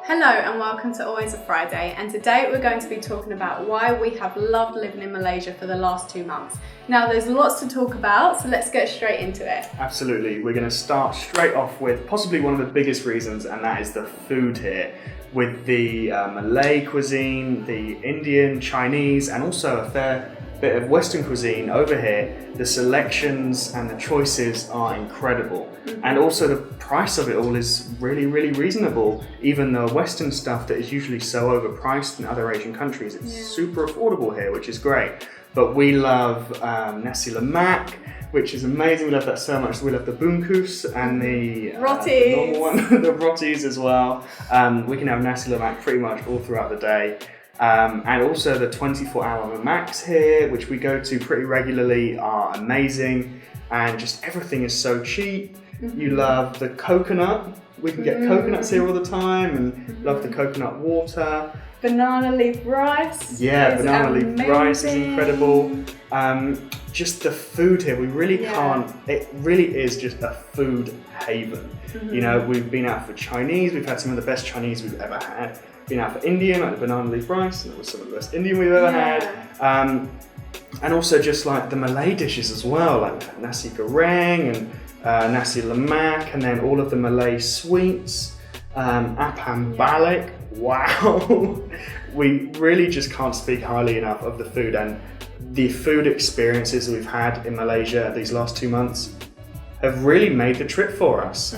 Hello and welcome to Always a Friday, and today we're going to be talking about why we have loved living in Malaysia for the last 2 months. Now there's lots to talk about, so let's get straight into it. Absolutely, we're going to start straight off with possibly one of the biggest reasons, and that is the food here. With the Malay cuisine, the Indian, Chinese, and also a fair bit of Western cuisine over here, the selections and the choices are incredible. And also the price of it all is really, really reasonable. Even the Western stuff that is usually so overpriced in other Asian countries, it's super affordable here, which is great. But we love Nasi Lemak, which is amazing. We love that so much. We love the bungkus and the normal one, the rotis as well. We can have Nasi Lemak pretty much all throughout the day. And also the 24-hour Mamaks here, which we go to pretty regularly, are amazing. And just everything is so cheap. You love the coconut. We can get coconuts here all the time, and love the coconut water. Banana leaf rice. Yeah, banana leaf rice is incredible. Just the food here, we really can't, it really is just a food haven. You know, we've been out for Chinese, we've had some of the best Chinese we've ever had. Been out for Indian, like the banana leaf rice, and it was some of the best Indian we've ever had. And also just like the Malay dishes as well, like nasi goreng and nasi lemak, and then all of the Malay sweets, apam balik. Wow. We really just can't speak highly enough of the food, and the food experiences we've had in Malaysia these last 2 months have really made the trip for us.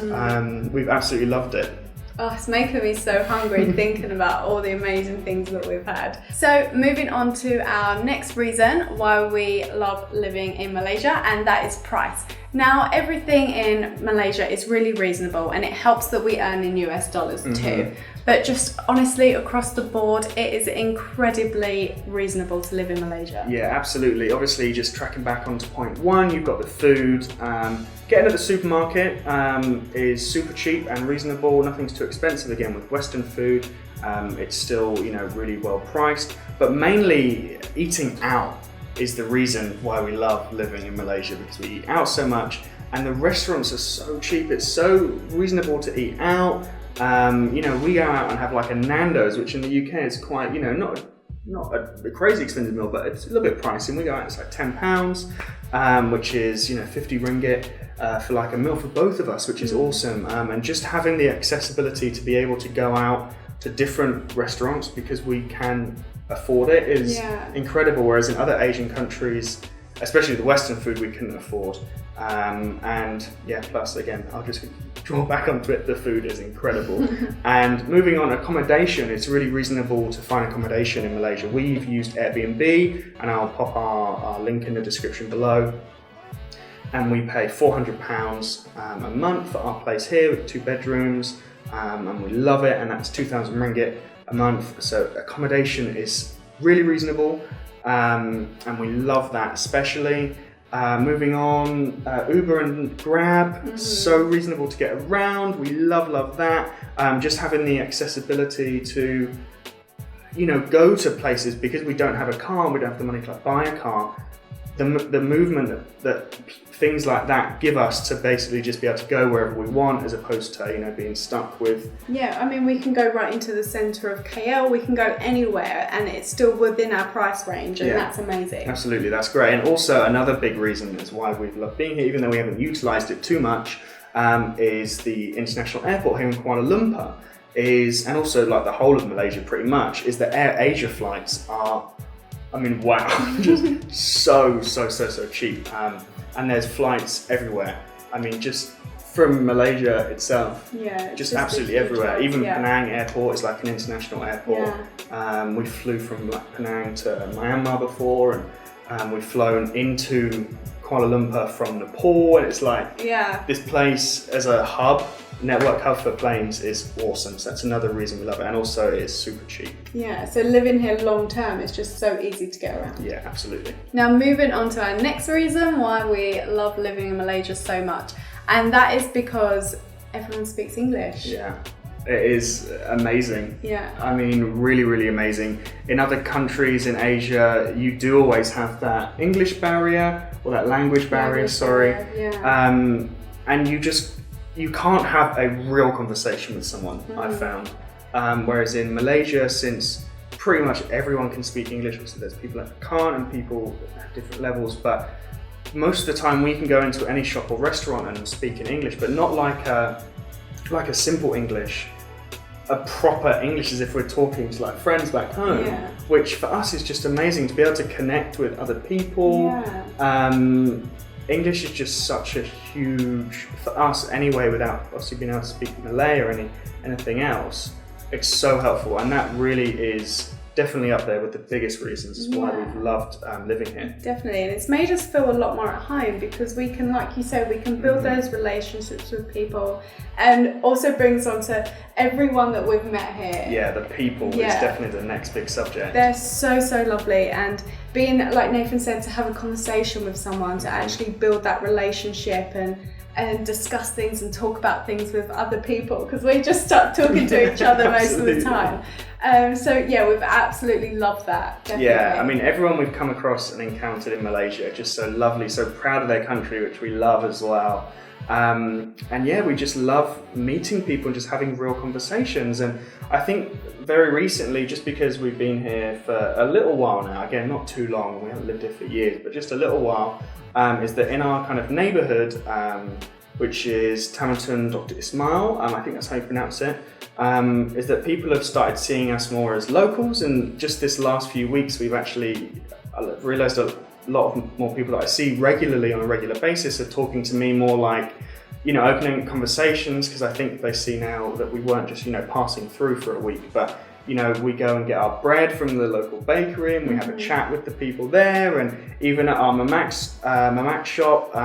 We've absolutely loved it. Oh, it's making me so hungry thinking about all the amazing things that we've had. So moving on to our next reason why we love living in Malaysia, and that is price. Now, everything in Malaysia is really reasonable, and it helps that we earn in US dollars too. But just honestly, across the board, it is incredibly reasonable to live in Malaysia. Yeah, absolutely. Obviously, just tracking back onto point one, you've got the food. Getting at the supermarket is super cheap and reasonable. Nothing's too expensive. Again, with Western food, it's still, really well priced. But mainly, eating out is the reason why we love living in Malaysia, because we eat out so much, and the restaurants are so cheap. It's so reasonable to eat out. We go out and have like a Nando's, which in the UK is quite, not a crazy expensive meal, but it's a little bit pricey. And we go out, it's like £10, which is, 50 ringgit for like a meal for both of us, which is awesome. And just having the accessibility to be able to go out to different restaurants because we can afford it is incredible. Whereas in other Asian countries, especially the Western food, we couldn't afford. Plus again, I'll just draw back onto it, the food is incredible. And moving on, accommodation, it's really reasonable to find accommodation in Malaysia. We've used Airbnb, and I'll pop our link in the description below. And we pay £400 a month for our place here with 2 bedrooms, and we love it, and that's 2,000 ringgit a month. So accommodation is really reasonable, and we love that especially. Moving on, Uber and Grab, so reasonable to get around. We love that. Just having the accessibility to, go to places because we don't have a car, we don't have the money to buy a car. The movement that things like that give us to basically just be able to go wherever we want, as opposed to being stuck with. Yeah, I mean, we can go right into the centre of KL. We can go anywhere, and it's still within our price range, and that's amazing. Absolutely, that's great. And also another big reason is why we've loved being here, even though we haven't utilised it too much, is the international airport here in Kuala Lumpur. And also like the whole of Malaysia, pretty much, is that Air Asia flights are. Wow, just so cheap. And there's flights everywhere. Just from Malaysia itself, just absolutely everywhere. Even Penang Airport is like an international airport. We flew from Penang to Myanmar before, and we've flown into Kuala Lumpur from Nepal, and it's like this place as a network hub for planes is awesome. So that's another reason we love it, and also it's super cheap. Yeah, so living here long term is just so easy to get around. Yeah, absolutely. Now moving on to our next reason why we love living in Malaysia so much, and that is because everyone speaks English. Yeah, it is amazing. Yeah. Really, really amazing. In other countries in Asia, you do always have that English barrier, or that language barrier, and you can't have a real conversation with someone, I've found. Whereas in Malaysia, since pretty much everyone can speak English, so there's people that can't and people at different levels, but most of the time we can go into any shop or restaurant and speak in English, but not like a simple English, a proper English as if we're talking to like friends back home, which for us is just amazing to be able to connect with other people. English is just such a huge, for us anyway, without obviously being able to speak Malay or anything else, it's so helpful, and that really is definitely up there with the biggest reasons as why we've loved living here. Definitely, and it's made us feel a lot more at home because we can, like you said, we can build those relationships with people, and also brings on to everyone that we've met here. Yeah, the people is definitely the next big subject. They're so lovely, and being, like Nathan said, to have a conversation with someone, to actually build that relationship and discuss things and talk about things with other people, because we just start talking to each other most of the time. So yeah, we've absolutely loved that. Definitely. Yeah, I mean, everyone we've come across and encountered in Malaysia are just so lovely, so proud of their country, which we love as well. And yeah, we just love meeting people and just having real conversations. And I think very recently, just because we've been here for a little while now, again, not too long, we haven't lived here for years, but just a little while, is that in our kind of neighbourhood, which is Tamanton Dr. Ismail, I think that's how you pronounce it, is that people have started seeing us more as locals, and just this last few weeks we've actually realised a lot of more people that I see regularly on a regular basis are talking to me more like, you know, opening conversations, because I think they see now that we weren't just, you know, passing through for a week, but you know, we go and get our bread from the local bakery and we have a chat with the people there, and even at our Mamak shop,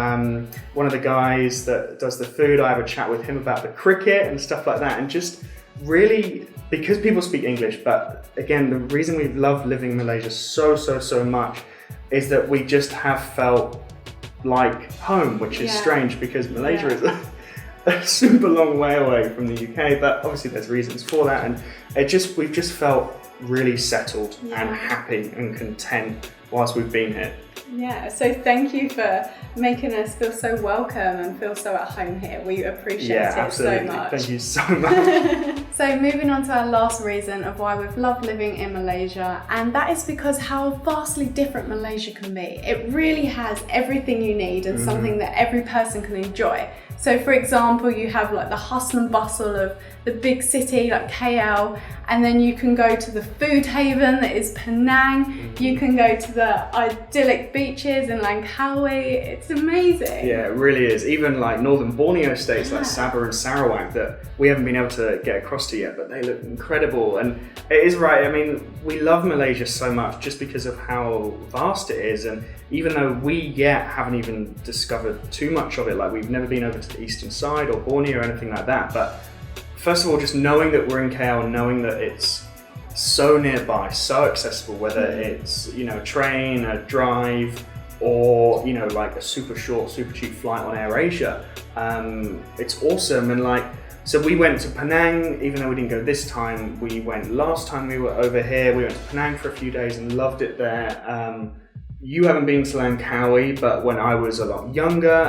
one of the guys that does the food, I have a chat with him about the cricket and stuff like that, and just really, because people speak English, but again, the reason we've loved living in Malaysia so much is that we just have felt like home, which is strange because Malaysia is a super long way away from the UK, but obviously there's reasons for that, and we've just felt really settled and happy and content whilst we've been here. Yeah, so thank you for making us feel so welcome and feel so at home here. We appreciate it so much. Thank you so much. So moving on to our last reason of why we've loved living in Malaysia, and that is because how vastly different Malaysia can be. It really has everything you need and something that every person can enjoy. So for example, you have like the hustle and bustle of the big city like KL, and then you can go to the food haven that is Penang. You can go to the idyllic beaches in Langkawi. It's amazing. Yeah, it really is. Even like northern Borneo states like Sabah and Sarawak that we haven't been able to get across to yet, but they look incredible. And it is right, I mean, we love Malaysia so much just because of how vast it is, and even though we yet haven't even discovered too much of it, like we've never been over to the eastern side or Borneo or anything like that, but first of all, just knowing that we're in KL, knowing that it's so nearby, so accessible, whether it's, you know, a train, a drive, or, you know, like a super short, super cheap flight on AirAsia, it's awesome. And like, so we went to Penang, even though we didn't go this time, we went last time we were over here, we went to Penang for a few days and loved it there. You haven't been to Langkawi, but when I was a lot younger,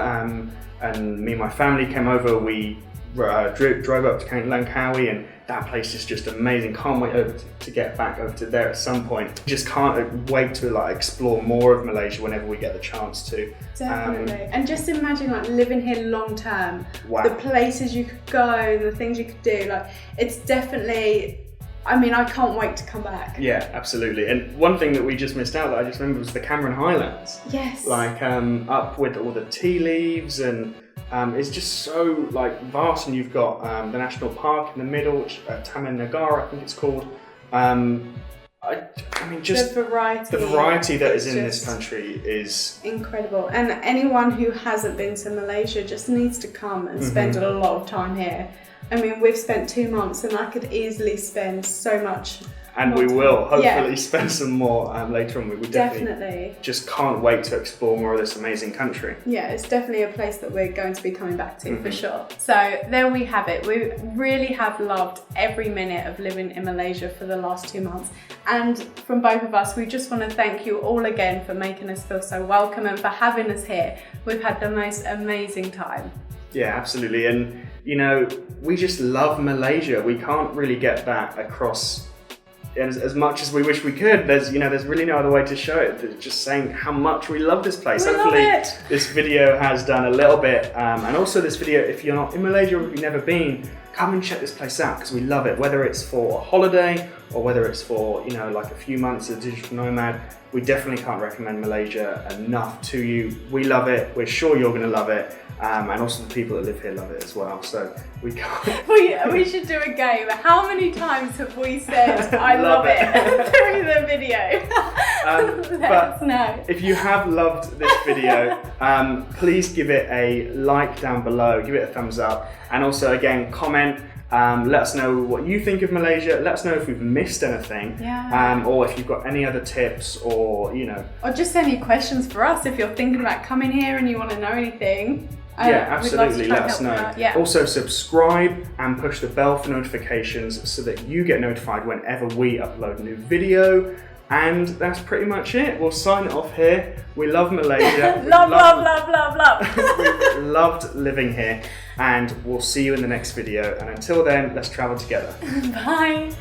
and me and my family came over, we drove up to Langkawi, and that place is just amazing. Can't wait to get back over to there at some point. Just can't wait to like explore more of Malaysia whenever we get the chance to. Definitely. And just imagine like living here long term. Wow. The places you could go, the things you could do. Like, it's definitely, I mean, I can't wait to come back. Yeah, absolutely. And one thing that we just missed out that I just remembered was the Cameron Highlands. Yes. Like up with all the tea leaves, and it's just so like vast, and you've got the national park in the middle, which Taman Negara I think it's called. I mean, just the variety that is in this country is incredible. And anyone who hasn't been to Malaysia just needs to come and spend a lot of time here. I mean, we've spent 2 months, and I could easily spend so much. And we will hopefully spend some more later on. We definitely just can't wait to explore more of this amazing country. Yeah, it's definitely a place that we're going to be coming back to for sure. So there we have it. We really have loved every minute of living in Malaysia for the last 2 months. And from both of us, we just want to thank you all again for making us feel so welcome and for having us here. We've had the most amazing time. Yeah, absolutely. And you know, we just love Malaysia. We can't really get that across as much as we wish we could. There's really no other way to show it. It's just saying how much we love this place. Hopefully this video has done a little bit. And also this video, if you're not in Malaysia or if you've never been, come and check this place out because we love it. Whether it's for a holiday or whether it's for, you know, like a few months as a digital nomad, we definitely can't recommend Malaysia enough to you. We love it. We're sure you're going to love it. And also the people that live here love it as well. So we can't. We should do a game. How many times have we said I love it through the video? Let us know. If you have loved this video, please give it a like down below. Give it a thumbs up. And also, again, comment. Let us know what you think of Malaysia. Let us know if we've missed anything. Yeah. Or if you've got any other tips or, you know. Or just any questions for us if you're thinking about coming here and you want to know anything. Yeah, absolutely. Let us know. Yeah. Also, subscribe and push the bell for notifications so that you get notified whenever we upload a new video. And that's pretty much it. We'll sign it off here. We love Malaysia. love. We've loved living here. And we'll see you in the next video. And until then, let's travel together. Bye.